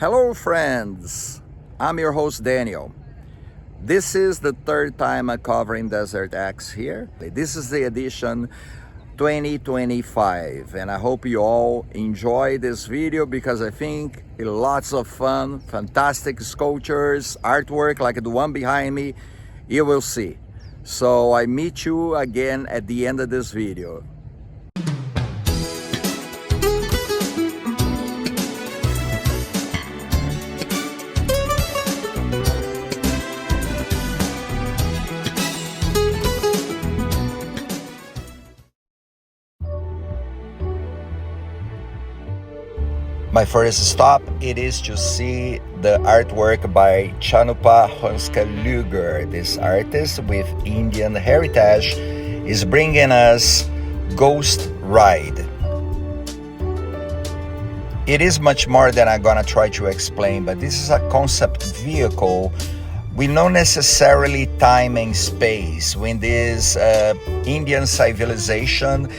Hello friends, I'm your host Daniel. This is the third time I'm covering Desert X here. This is the edition 2025 and I hope you all enjoy this video because I think it's lots of fun, fantastic sculptures, artwork like the one behind me, you will see. So I meet you again at the end of this video. My first stop, it is to see the artwork by Chanupa Honskaluger. This artist with Indian heritage is bringing us Ghost Ride. It is much more than I'm gonna try to explain, but this is a concept vehicle with no necessarily time and space. When this Indian civilization,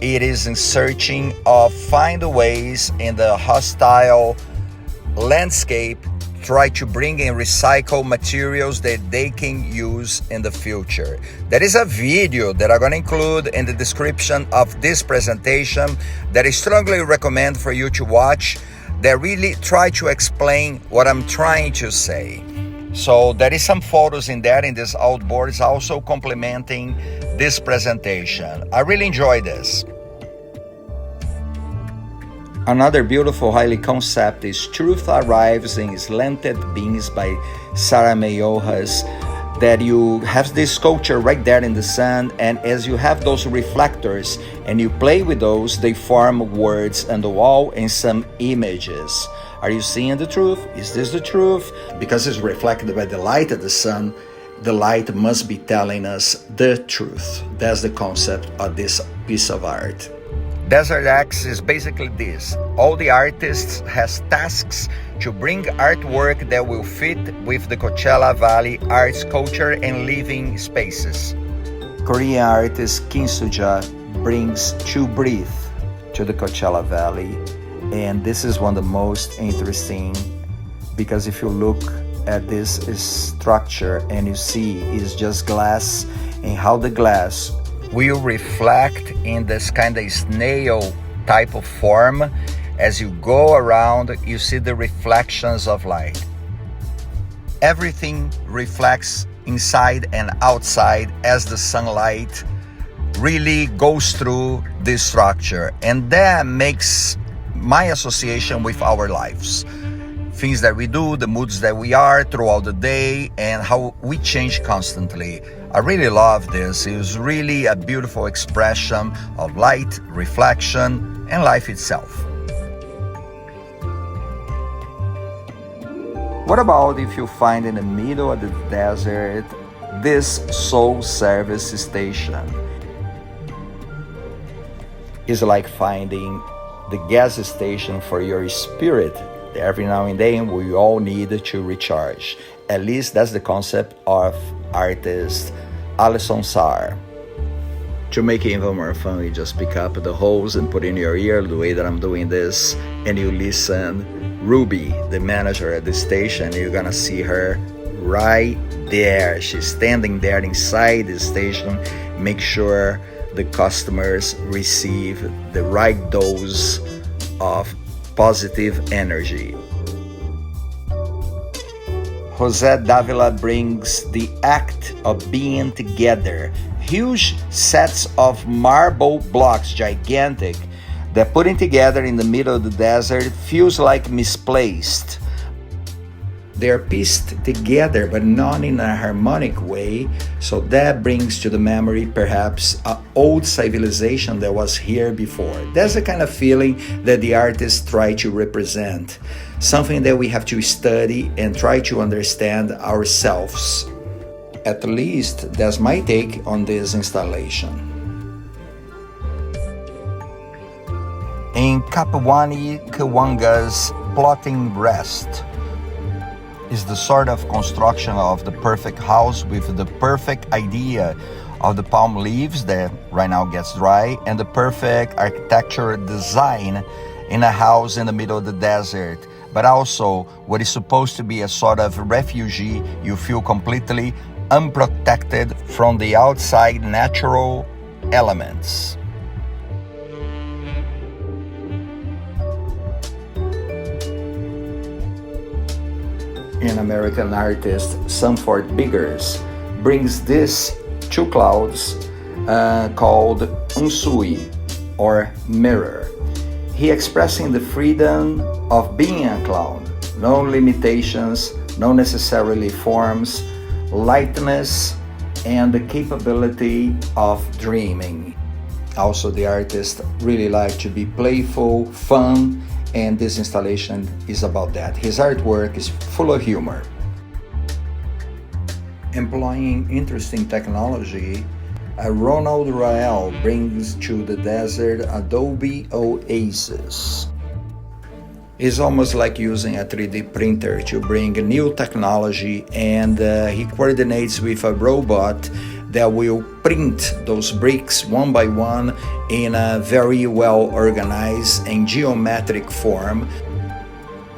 it is in searching of find ways in the hostile landscape, try to bring in recycled materials that they can use in the future. There is a video that I'm going to include in the description of this presentation that I strongly recommend for you to watch, that really try to explain what I'm trying to say. So there is some photos in there in this outboards also complementing this presentation. I really enjoy this. Another beautiful highly concept is Truth Arrives in Slanted Beams by Sarah Mayohas, that you have this sculpture right there in the sun, and as you have those reflectors and you play with those, they form words on the wall and some images. Are you seeing the truth? Is this the truth? Because it's reflected by the light of the sun, the light must be telling us the truth. That's the concept of this piece of art. Desert X is basically this. All the artists has tasks to bring artwork that will fit with the Coachella Valley arts, culture, and living spaces. Korean artist Kim Suja brings To Breathe to the Coachella Valley, and this is one of the most interesting, because if you look at this structure and you see it's just glass, and how the glass will reflect in this kind of snail type of form. As you go around, you see the reflections of light. Everything reflects inside and outside as the sunlight really goes through this structure, and that makes my association with our lives. Things that we do, the moods that we are throughout the day, and how we change constantly. I really love this. It was really a beautiful expression of light, reflection, and life itself. What about if you find in the middle of the desert this soul service station? It's like finding the gas station for your spirit. Every now and then we all need to recharge. At least that's the concept of artist Alison Saar. To make it even more fun, you just pick up the hose and put in your ear the way that I'm doing this, and you listen. Ruby, the manager at the station, you're gonna see her right there. She's standing there inside the station, make sure the customers receive the right dose of positive energy. Jose Davila brings the act of being together. Huge sets of marble blocks, gigantic, that putting together in the middle of the desert feels like misplaced. They're pieced together, but not in a harmonic way, so that brings to the memory perhaps an old civilization that was here before. That's the kind of feeling that the artists try to represent, something that we have to study and try to understand ourselves. At least that's my take on this installation. In Kapawani Kawanga's Plotting Rest is the sort of construction of the perfect house with the perfect idea of the palm leaves that right now gets dry, and the perfect architecture design in a house in the middle of the desert, but also what is supposed to be a sort of refugee. You feel completely unprotected from the outside natural elements. An American artist, Sanford Biggers, brings these two clouds called Unsui, or mirror. He expressing the freedom of being a cloud, no limitations, no necessarily forms, lightness, and the capability of dreaming. Also, the artist really liked to be playful, fun, and this installation is about that. His artwork is full of humor. Employing interesting technology, Ronald Rael brings to the desert Adobe Oasis. It's almost like using a 3D printer to bring new technology, and he coordinates with a robot that will print those bricks one by one in a very well organized and geometric form.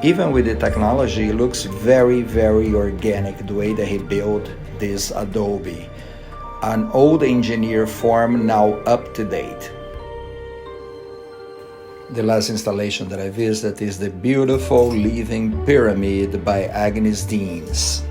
Even with the technology, it looks very, very organic the way that he built this Adobe. An old engineer form now up to date. The last installation that I visited is the beautiful living pyramid by Agnes Deans.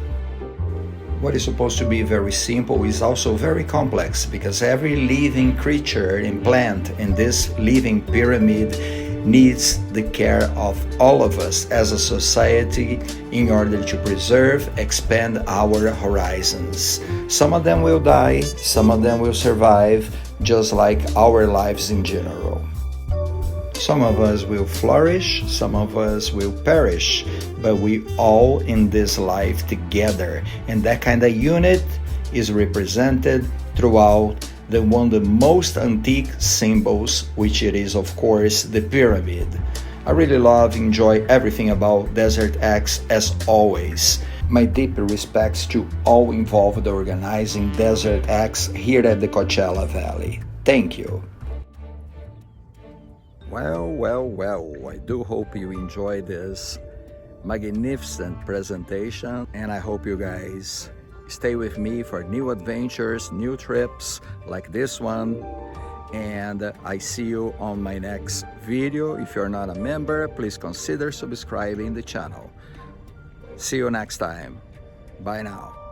What is supposed to be very simple is also very complex, because every living creature and plant in this living pyramid needs the care of all of us as a society in order to preserve, expand our horizons. Some of them will die, some of them will survive, just like our lives in general. Some of us will flourish, some of us will perish, but we all in this life together, and that kind of unit is represented throughout one of the most antique symbols, which it is, of course, the pyramid. I really enjoy everything about Desert X as always. My deep respects to all involved organizing Desert X here at the Coachella Valley. Thank you. Well, I do hope you enjoy this magnificent presentation, and I hope you guys stay with me for new adventures, new trips like this one, and I see you on my next video. If you're not a member, please consider subscribing the channel. See you next time. Bye now.